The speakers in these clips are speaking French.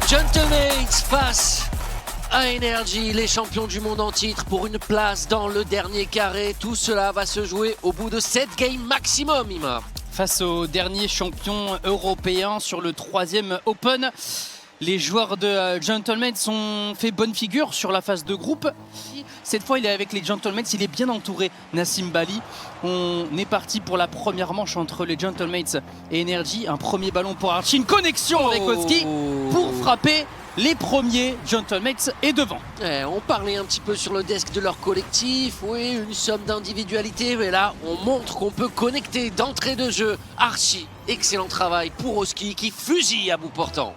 Gentlemates face à Energy, les champions du monde en titre pour une place dans le dernier carré. Tout cela va se jouer au bout de 7 games maximum, Ima. Face aux derniers champions européens sur le 3e Open, les joueurs de Gentlemates ont fait bonne figure sur la phase de groupe. Cette fois, il est avec les Gentlemates, il est bien entouré, Nassim Bali. On est parti pour la première manche entre les Gentlemates et Energy. Un premier ballon pour Archie, une connexion avec Oski pour frapper les premiers Gentlemates et devant. Ouais, on parlait un petit peu sur le desk de leur collectif, oui, une somme d'individualité, mais là, on montre qu'on peut connecter d'entrée de jeu. Archie, excellent travail pour Oski qui fusille à bout portant.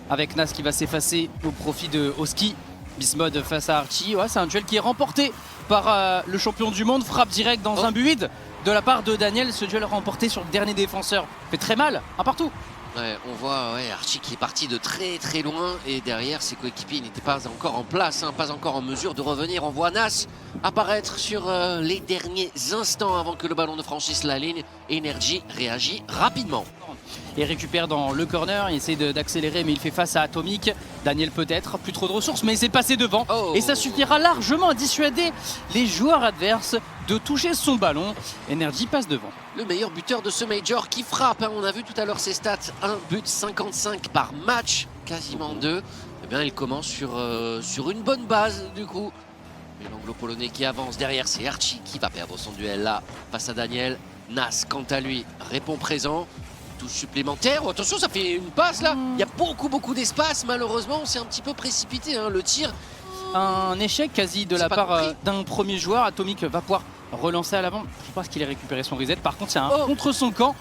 Avec Nas qui va s'effacer au profit de Oski. Bismod face à Archie, ouais, c'est un duel qui est remporté par le champion du monde. Frappe direct dans un but vide de la part de Daniel. Ce duel remporté sur le dernier défenseur fait très mal, un partout. Ouais, on voit Archie qui est parti de très très loin et derrière ses coéquipiers n'étaient pas encore en place, pas encore en mesure de revenir. On voit Nas apparaître sur les derniers instants avant que le ballon ne franchisse la ligne. Energy réagit rapidement. Il récupère dans le corner, il essaie d'accélérer mais il fait face à Atomic. Daniel peut-être, plus trop de ressources mais il s'est passé devant. Et ça suffira largement à dissuader les joueurs adverses de toucher son ballon. Energy passe devant. Le meilleur buteur de ce Major qui frappe, on a vu tout à l'heure ses stats, 1 but 55 par match, quasiment 2. Eh bien il commence sur une bonne base du coup. Mais l'anglo-polonais qui avance derrière, c'est Archie qui va perdre son duel là face à Daniel. Nas quant à lui répond présent. Touche supplémentaire, oh, attention ça fait une passe là, il y a beaucoup d'espace, malheureusement on s'est un petit peu précipité, le tir. Un échec quasi de la part d'un premier joueur. Atomic va pouvoir relancer à l'avant, je pense qu'il a récupéré son reset, par contre il y a un contre son camp.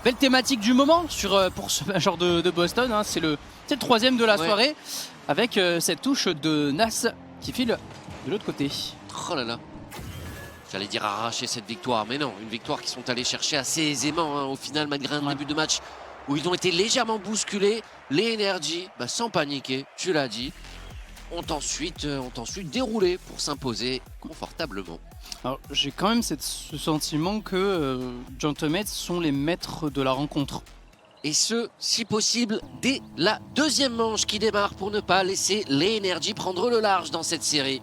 Belle thématique du moment pour ce major de Boston, c'est le 3e de la soirée avec cette touche de Nas qui file de l'autre côté. Oh là là. J'allais dire arracher cette victoire, mais non, une victoire qu'ils sont allés chercher assez aisément au final, malgré un début de match où ils ont été légèrement bousculés. Les Energy, sans paniquer, tu l'as dit, ont ensuite déroulé pour s'imposer confortablement. Alors j'ai quand même ce sentiment que Gentlemates sont les maîtres de la rencontre. Et ce, si possible, dès la deuxième manche qui démarre pour ne pas laisser les Energy prendre le large dans cette série.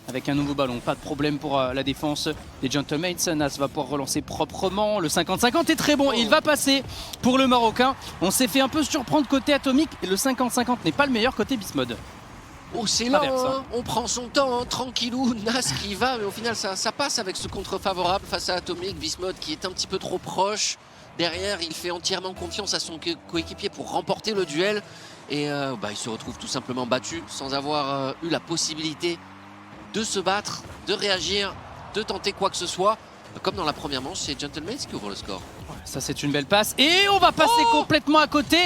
Avec un nouveau ballon, pas de problème pour la défense des Gentlemates. Nas va pouvoir relancer proprement. Le 50-50 est très bon, il va passer pour le Marocain. On s'est fait un peu surprendre côté Atomic et le 50-50 n'est pas le meilleur côté Bismod. Oh c'est lent, on prend son temps, tranquillou, Nas qui va, mais au final ça passe avec ce contre favorable face à Atomic. Bismod qui est un petit peu trop proche. Derrière, il fait entièrement confiance à son coéquipier pour remporter le duel. Et il se retrouve tout simplement battu sans avoir eu la possibilité de se battre, de réagir, de tenter quoi que ce soit. Comme dans la première manche, c'est Gentlemates qui ouvre le score. Ça c'est une belle passe et on va passer complètement à côté.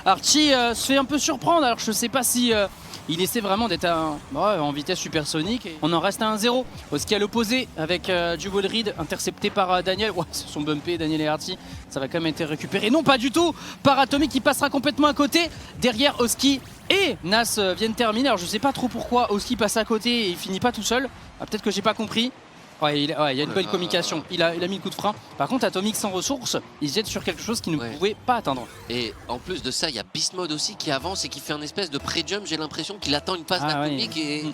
Archie se fait un peu surprendre, alors je sais pas si il essaie vraiment d'être en vitesse supersonique. On en reste à 1-0. Oski à l'opposé avec du wall read intercepté par Daniel. Se sont bumpés Daniel et Archie. Ça va quand même être récupéré. Non pas du tout par Atomic qui passera complètement à côté. Derrière Oski et Nas viennent terminer. Alors je sais pas trop pourquoi Oski passe à côté et il finit pas tout seul. Peut-être que j'ai pas compris. Il y a une bonne communication, il a mis le coup de frein. Par contre Atomic sans ressources, il se jette sur quelque chose qu'il ne pouvait pas atteindre. Et en plus de ça, il y a Bismod aussi qui avance et qui fait un espèce de pré-jump. J'ai l'impression qu'il attend une passe d'Atomic et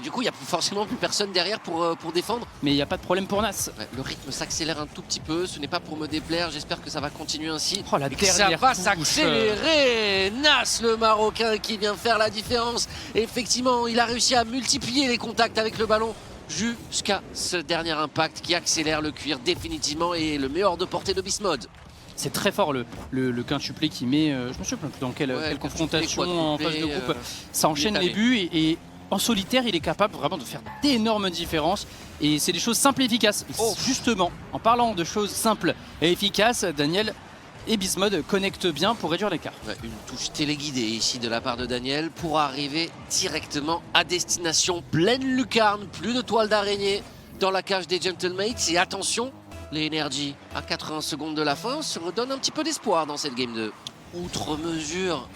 du coup il n'y a forcément plus personne derrière pour défendre. Mais il n'y a pas de problème pour Nas. Le rythme s'accélère un tout petit peu, ce n'est pas pour me déplaire, j'espère que ça va continuer ainsi. La dernière ça va s'accélérer. Nas le Marocain qui vient faire la différence. Et effectivement, il a réussi à multiplier les contacts avec le ballon jusqu'à ce dernier impact qui accélère le cuir définitivement et le meilleur de portée de Bismod. C'est très fort le quintuplé qui met, je me souviens plus dans quelle confrontation en phase de groupe. Ça enchaîne les buts et en solitaire il est capable vraiment de faire d'énormes différences et c'est des choses simples et efficaces. Justement, en parlant de choses simples et efficaces, Daniel et Bismod connectent bien pour réduire l'écart. Une touche téléguidée ici de la part de Daniel pour arriver directement à destination. Pleine lucarne, plus de toile d'araignée dans la cage des Gentlemates. Et attention, les Energy à 80 secondes de la fin se redonnent un petit peu d'espoir dans cette game 2. Outre mesure,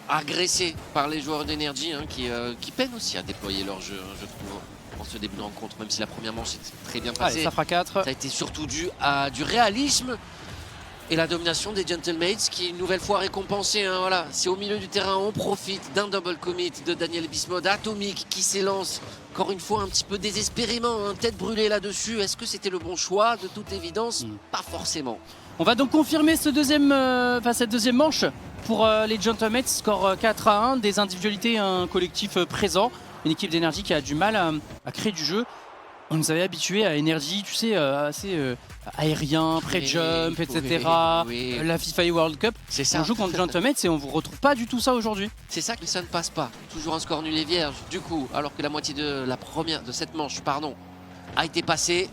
agressés par les joueurs d'Energy qui peinent aussi à déployer leur jeu, je trouve, en ce début de rencontre, même si la première manche est très bien passée. Allez, ça fera 4. Ça a été surtout dû à du réalisme. Et la domination des Gentlemates qui est une nouvelle fois récompensée. Hein, voilà. C'est au milieu du terrain, on profite d'un double commit de Daniel Bismuth. Atomic qui s'élance encore une fois un petit peu désespérément, hein, tête brûlée là-dessus. Est-ce que c'était le bon choix? De toute évidence, pas forcément. On va donc confirmer cette deuxième manche pour les Gentlemates. Score 4-1, des individualités, un collectif présent. Une équipe d'énergie qui a du mal à créer du jeu. On nous avait habitués à énergie, tu sais, assez aérien, pré-jump, etc. Oui. La FIFA World Cup. C'est ça. On joue contre Gentlemates et on vous retrouve pas du tout ça aujourd'hui. C'est ça que ça ne passe pas. Toujours un score nul et vierge. Du coup, alors que la moitié de cette manche, a été passée.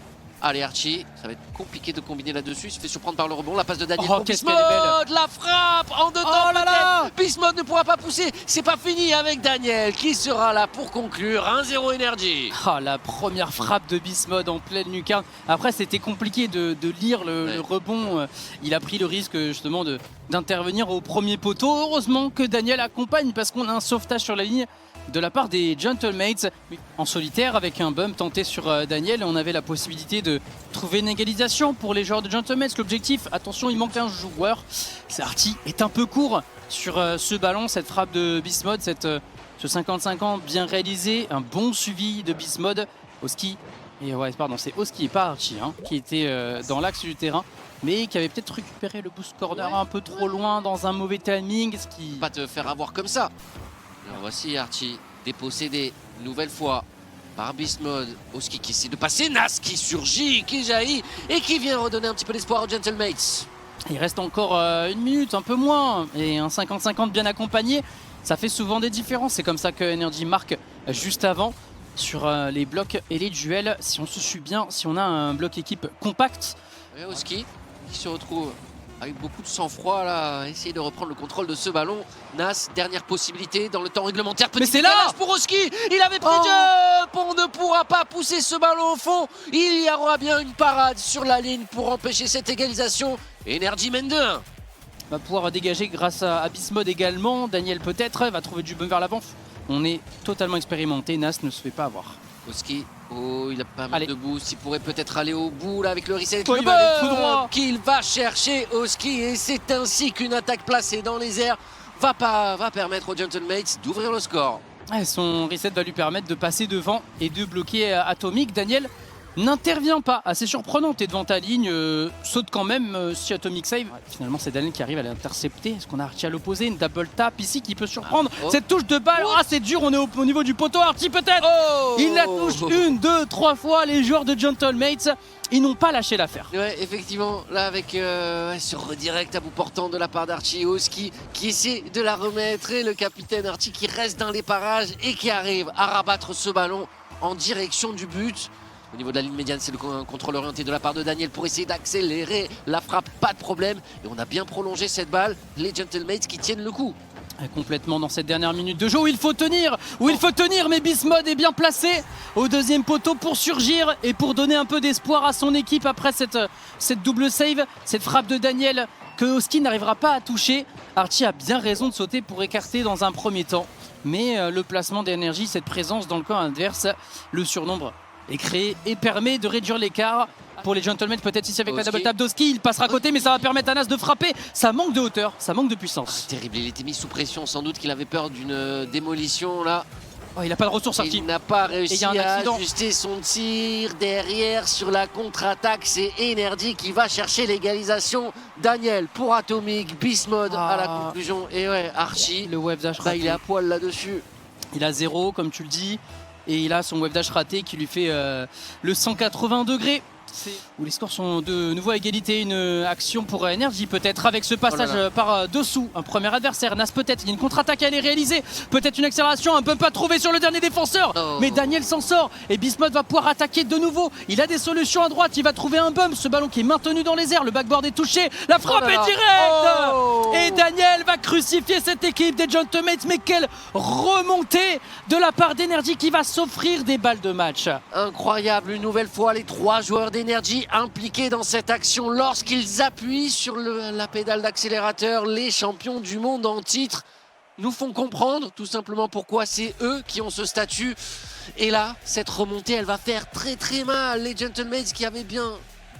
Allez Archie, ça va être compliqué de combiner là-dessus. Il se fait surprendre par le rebond, la passe de Daniel. Oh, qu'est-ce qu'elle est belle! La frappe en deux temps. Oh là là! Bismuth ne pourra pas pousser. C'est pas fini avec Daniel qui sera là pour conclure. 1-0 Energy. Ah, la première frappe de Bismuth en pleine lucarne. Après, c'était compliqué de lire le rebond. Il a pris le risque justement d'intervenir au premier poteau. Heureusement que Daniel accompagne parce qu'on a un sauvetage sur la ligne de la part des Gentlemates en solitaire avec un bump tenté sur Daniel. On avait la possibilité de trouver une égalisation pour les joueurs de Gentlemates. L'objectif, attention, il manque un joueur. Artie est un peu court sur ce ballon, cette frappe de Bismuth, ce 50-50 bien réalisé, un bon suivi de Bismuth. Oski, et ouais, pardon, c'est Oski et pas Archie qui était dans l'axe du terrain, mais qui avait peut-être récupéré le boost corner un peu trop loin dans un mauvais timing. Pas te faire avoir comme ça. Alors voici Archie dépossédé nouvelle fois par Bismuth. Oski qui essaie de passer, Nas qui surgit, qui jaillit et qui vient redonner un petit peu d'espoir aux Gentlemates. Il reste encore une minute, un peu moins, et un 50-50 bien accompagné, ça fait souvent des différences. C'est comme ça que Energy marque juste avant sur les blocs et les duels. Si on se suit bien, si on a un bloc équipe compact. Et Oski qui se retrouve avec beaucoup de sang-froid là, essayer de reprendre le contrôle de ce ballon. Nas, dernière possibilité dans le temps réglementaire. Mais c'est là pour Oski, il avait pris jump, on ne pourra pas pousser ce ballon au fond. Il y aura bien une parade sur la ligne pour empêcher cette égalisation. Energy mène 2-1. Va pouvoir dégager grâce à Bismuth également. Daniel peut-être va trouver du bump vers l'avant. On est totalement expérimenté, Nas ne se fait pas avoir. Oski, oh il a pas mal de boost, il pourrait peut-être aller au bout là avec le reset. Il va aller tout droit qu'il va chercher Oski et c'est ainsi qu'une attaque placée dans les airs va permettre aux Gentlemates d'ouvrir le score. Son reset va lui permettre de passer devant et de bloquer Atomic. Daniel n'intervient pas, assez surprenant, t'es devant ta ligne, saute quand même si Atomic save. Finalement c'est Daniel qui arrive à l'intercepter. Est-ce qu'on a Archie à l'opposé? Une double tap ici qui peut surprendre. Cette touche de balle, c'est dur, on est au niveau du poteau. Archie peut-être, il la touche 1, 2, 3 fois. Les joueurs de Gentlemates, ils n'ont pas lâché l'affaire. Ouais, effectivement, là avec ce redirect à bout portant de la part d'Archie, Oski qui essaie de la remettre et le capitaine Archie qui reste dans les parages et qui arrive à rabattre ce ballon en direction du but. Au niveau de la ligne médiane, c'est le contrôle orienté de la part de Daniel pour essayer d'accélérer la frappe, pas de problème. Et on a bien prolongé cette balle, les Gentlemates qui tiennent le coup. Complètement dans cette dernière minute de jeu où il faut tenir, mais Bismuth est bien placé au deuxième poteau pour surgir et pour donner un peu d'espoir à son équipe après cette double save, cette frappe de Daniel que Oski n'arrivera pas à toucher. Archie a bien raison de sauter pour écarter dans un premier temps, mais le placement d'énergie, cette présence dans le camp adverse, le surnombre est créé et permet de réduire l'écart pour les Gentlemen. Peut-être ici avec la double tap d'Oski, il passera à côté, mais ça va permettre à Nas de frapper. Ça manque de hauteur, ça manque de puissance. Terrible, il était mis sous pression, sans doute qu'il avait peur d'une démolition là. Il n'a pas de ressources, Archie. Il n'a pas réussi à ajuster son tir. Derrière sur la contre-attaque, c'est Energy qui va chercher l'égalisation. Daniel pour Atomic, Bismuth à la conclusion. Et ouais, Archie, le wave dash il est à poil là-dessus. Il a 0 comme tu le dis. Et il a son wave dash raté qui lui fait le 180 degrés. Où les scores sont de nouveau à égalité. Une action pour Energy peut-être avec ce passage par dessous. Un premier adversaire, Nas peut-être, il y a une contre-attaque à aller réaliser. Peut-être une accélération, un peu pas trouvé sur le dernier défenseur. Mais Daniel s'en sort et Bismuth va pouvoir attaquer de nouveau. Il a des solutions à droite, il va trouver un bump. Ce ballon qui est maintenu dans les airs, le backboard est touché. La frappe est directe. Et Daniel va crucifier cette équipe des Gentlemates. Mais quelle remontée de la part d'Energy qui va s'offrir des balles de match. Incroyable, une nouvelle fois les 3 joueurs d'Energy impliqués dans cette action lorsqu'ils appuient sur la pédale d'accélérateur. Les champions du monde en titre nous font comprendre tout simplement pourquoi c'est eux qui ont ce statut. Et là, cette remontée, elle va faire très très mal. Les Gentlemates qui avaient bien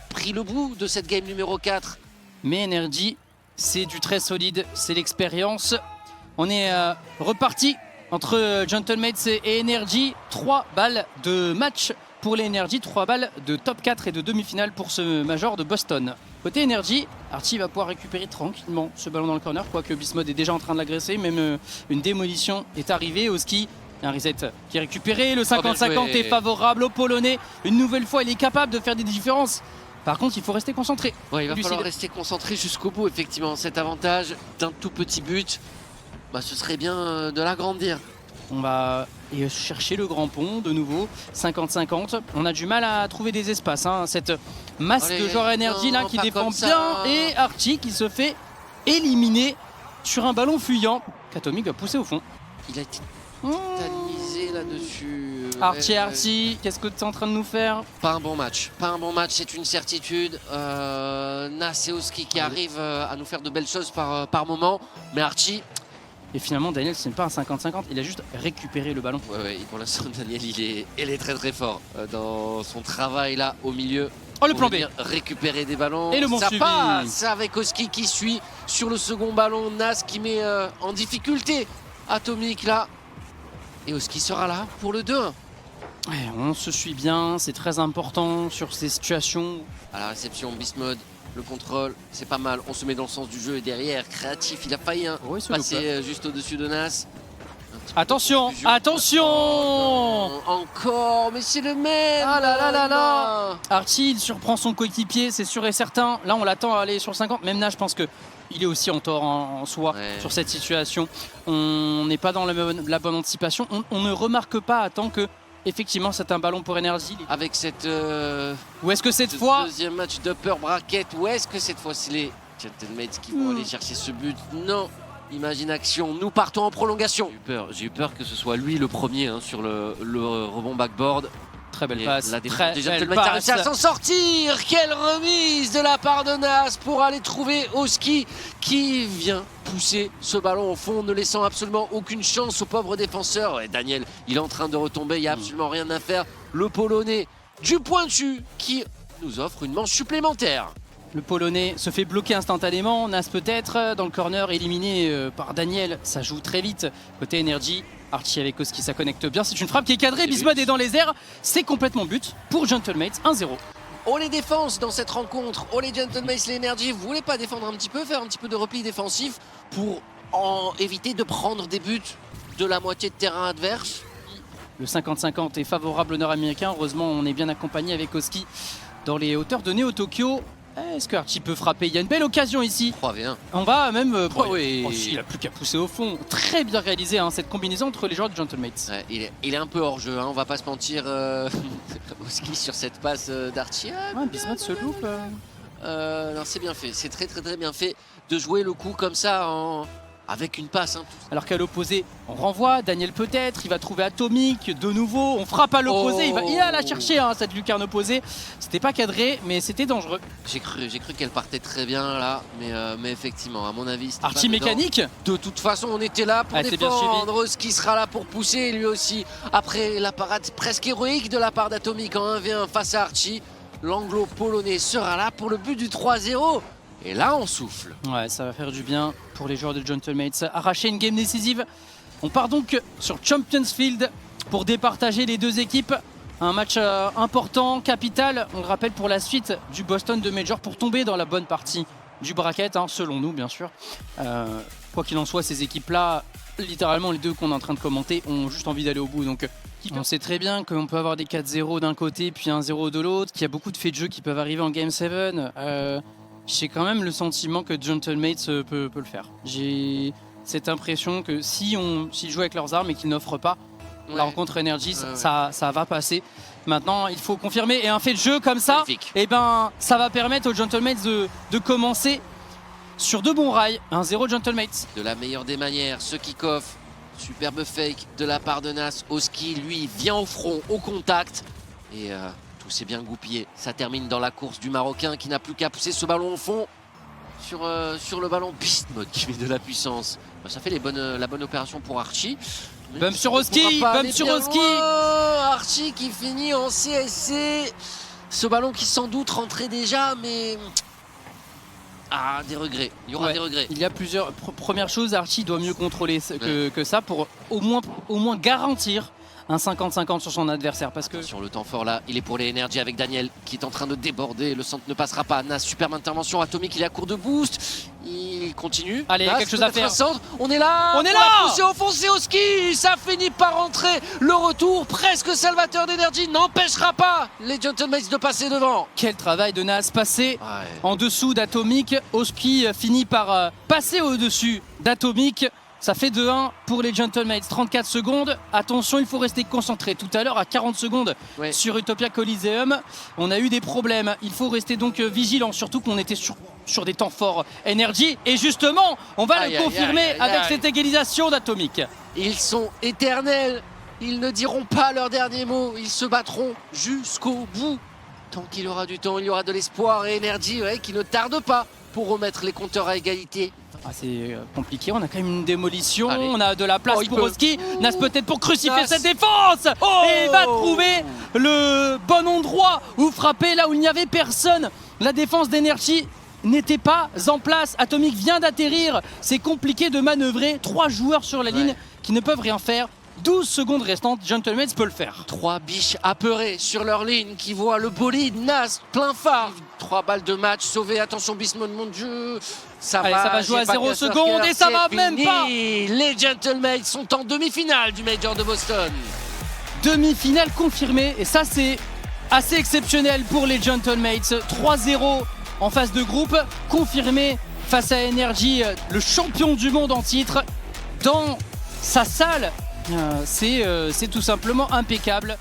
pris le bout de cette game numéro 4 Mais Energy, c'est du très solide, c'est l'expérience. On est reparti entre Gentlemates et Energy. 3 balles de match pour les Energy, 3 balles de top 4 et de demi-finale pour ce Major de Boston. Côté Energy, Archie va pouvoir récupérer tranquillement ce ballon dans le corner, quoique Bismode est déjà en train de l'agresser. Même une démolition est arrivée. Oski, un reset qui est récupéré. Le 50-50 est favorable aux Polonais. Une nouvelle fois, il est capable de faire des différences. Par contre, il faut rester concentré. Ouais, il va falloir rester concentré jusqu'au bout, effectivement. Cet avantage d'un tout petit but, ce serait bien de l'agrandir. On va chercher le grand pont de nouveau, 50-50. On a du mal à trouver des espaces. Cette masse de joueurs Energy là qui défend bien. Et Archie qui se fait éliminer sur un ballon fuyant qu'Atomic va pousser au fond. Il a été totalisé là-dessus. Archie, qu'est-ce que tu es en train de nous faire? Pas un bon match, c'est une certitude. Nas et Oski qui arrivent à nous faire de belles choses par moment. Mais Archie... Et finalement, Daniel, ce n'est pas un 50-50, il a juste récupéré le ballon. Ouais, pour l'instant, Daniel, il est très très fort dans son travail là au milieu. Oh, le plan B. Récupérer des ballons. Et le bon suivi. Ça passe avec Oski qui suit sur le second ballon. Nas qui met en difficulté Atomic là. Et Oski sera là pour le 2-1. Ouais, on se suit bien, c'est très important sur ces situations. À la réception, Bismode. Le contrôle, c'est pas mal. On se met dans le sens du jeu et derrière, créatif. Il a failli passer juste au-dessus de Nas. Attention, attention! Encore, mais c'est le même! Ah là là là là! Archie, il surprend son coéquipier, c'est sûr et certain. Là, on l'attend à aller sur 50. Même Nas, je pense qu'il est aussi en tort en soi sur cette situation. On n'est pas dans la bonne anticipation. On ne remarque pas à temps que effectivement, c'est un ballon pour Energy. Avec cette... Ou est-ce que cette fois... Deuxième match d'upper bracket. Ou est-ce que cette fois, c'est les Gentlemates qui vont aller chercher ce but? Non. Imagine action. Nous partons en prolongation. J'ai eu peur que ce soit lui le premier sur le rebond backboard. Très belle passe. Très belle passe. A réussi à s'en sortir. Quelle remise de la part de Nas pour aller trouver Oski qui vient pousser ce ballon au fond, ne laissant absolument aucune chance au pauvre défenseur. Et Daniel, il est en train de retomber. Il n'y a absolument rien à faire. Le Polonais du pointu qui nous offre une manche supplémentaire. Le Polonais se fait bloquer instantanément. Nas peut-être dans le corner, éliminé par Daniel. Ça joue très vite côté Energy. Archie avec Oski, ça connecte bien. C'est une frappe qui est cadrée. Bismode est dans les airs. C'est complètement but pour Gentlemates, 1-0. Oh les défenses dans cette rencontre. Oh les Gentlemates, les Energy. Vous voulez pas défendre un petit peu, faire un petit peu de repli défensif pour éviter de prendre des buts de la moitié de terrain adverse? Le 50-50 est favorable au nord-américain. Heureusement, on est bien accompagné avec Oski dans les hauteurs de Neo Tokyo. Est-ce que Archie peut frapper? Il y a une belle occasion ici. 3v1. On va même... il a plus qu'à pousser au fond. Très bien réalisé cette combinaison entre les joueurs de Gentlemates. Ouais, il est un peu hors jeu, on va pas se mentir. Oski sur cette passe d'Archie. Bismode se loupe. Non, c'est bien fait. C'est très bien fait de jouer le coup comme ça avec une passe. Alors qu'à l'opposé, on renvoie. Daniel peut-être, il va trouver Atomic de nouveau. On frappe à l'opposé. Il va la chercher cette lucarne opposée. C'était pas cadré, mais c'était dangereux. J'ai cru qu'elle partait très bien là, mais effectivement, à mon avis, c'était Archie mécanique. De toute façon, on était là pour défendre. Qui sera là pour pousser lui aussi. Après la parade presque héroïque de la part d'Atomic en 1v1 face à Archie, l'anglo-polonais sera là pour le but du 3-0. Et là, on souffle. Ouais, ça va faire du bien pour les joueurs de Gentlemates. Arracher une game décisive. On part donc sur Champions Field pour départager les deux équipes. Un match important, capital, on le rappelle, pour la suite du Boston de Major, pour tomber dans la bonne partie du bracket, selon nous, bien sûr. Quoi qu'il en soit, ces équipes-là, littéralement les deux qu'on est en train de commenter, ont juste envie d'aller au bout. Donc, on sait très bien qu'on peut avoir des 4-0 d'un côté, puis 1-0 de l'autre, qu'il y a beaucoup de faits de jeu qui peuvent arriver en Game 7. J'ai quand même le sentiment que Gentlemates peut le faire. J'ai cette impression que s'ils jouent avec leurs armes et qu'ils n'offrent pas, la rencontre Energy, ça va passer. Maintenant, il faut confirmer. Et un fait de jeu comme ça, ça va permettre aux Gentlemates de commencer sur de bons rails. 1-0 Gentlemates. De la meilleure des manières, ce kick-off. Superbe fake de la part de Nas. Oski, lui, vient au front, au contact. Et... tout s'est bien goupillé. Ça termine dans la course du Marocain qui n'a plus qu'à pousser ce ballon au fond sur le ballon. Bismode qui met de la puissance. Ça fait la bonne opération pour Archie. Bum sur Oski, bum sur Oski. Archie qui finit en CSC. Ce ballon qui sans doute rentrait déjà, mais Ah, des regrets. Il y aura Ouais. des regrets. Il y a plusieurs. Première chose, Archie doit mieux contrôler que ça pour au moins garantir un 50-50 sur son adversaire. Parce que Sur le temps fort là, il est pour les Energy avec Daniel qui est en train de déborder. Le centre ne passera pas. Nas, superbe intervention. Atomic, il est à court de boost. Il continue. Allez, Nas, quelque chose à peut-être faire. un centre. On est là. On est pour là. la pousser au fond, c'est au ski. Ça finit par rentrer. Le retour presque salvateur d'Energy n'empêchera pas les Gentlemates de passer devant. quel travail de Nas passé Ouais. en dessous d'Atomic. Oski finit par passer au-dessus d'Atomic. Ça fait 2-1 pour les Gentlemates. 34 secondes. Attention, il faut rester concentré. Tout à l'heure, à 40 secondes Ouais. sur Utopia Coliseum, on a eu des problèmes. Il faut rester donc vigilant, surtout qu'on était sur des temps forts Energy. Et justement, on va Aïe, le aïe, confirmer aïe, aïe, avec aïe. cette égalisation d'Atomic. Ils sont éternels. Ils ne diront pas leur dernier mot. Ils se battront jusqu'au bout. Tant qu'il y aura du temps, il y aura de l'espoir et Energy qui ne tarde pas pour remettre les compteurs à égalité. Ah, c'est compliqué, on a quand même une démolition, Allez. on a de la place Oh, il pour peut. Oski. Nas peut-être pour crucifier Nas. cette défense. Oh. Et il va trouver le bon endroit où frapper là où il n'y avait personne. La défense d'Energy n'était pas en place. Atomic vient d'atterrir, c'est compliqué de manœuvrer. 3 joueurs sur la ligne Ouais. qui ne peuvent rien faire. 12 secondes restantes, Gentlemates peut le faire. 3 biches apeurées sur leur ligne qui voient le bolide Nas plein phare. 3 balles de match sauvées. Attention Bismuth, mon Dieu. Allez, ça va jouer à j'ai pas 0 qu'à faire secondes que et ça va c'est même fini. pas. Les Gentlemates sont en demi-finale du Major de Boston. Demi-finale confirmée et ça c'est assez exceptionnel pour les Gentlemates. 3-0 en phase de groupe, confirmé face à Energy, le champion du monde en titre, dans sa salle. C'est tout simplement impeccable.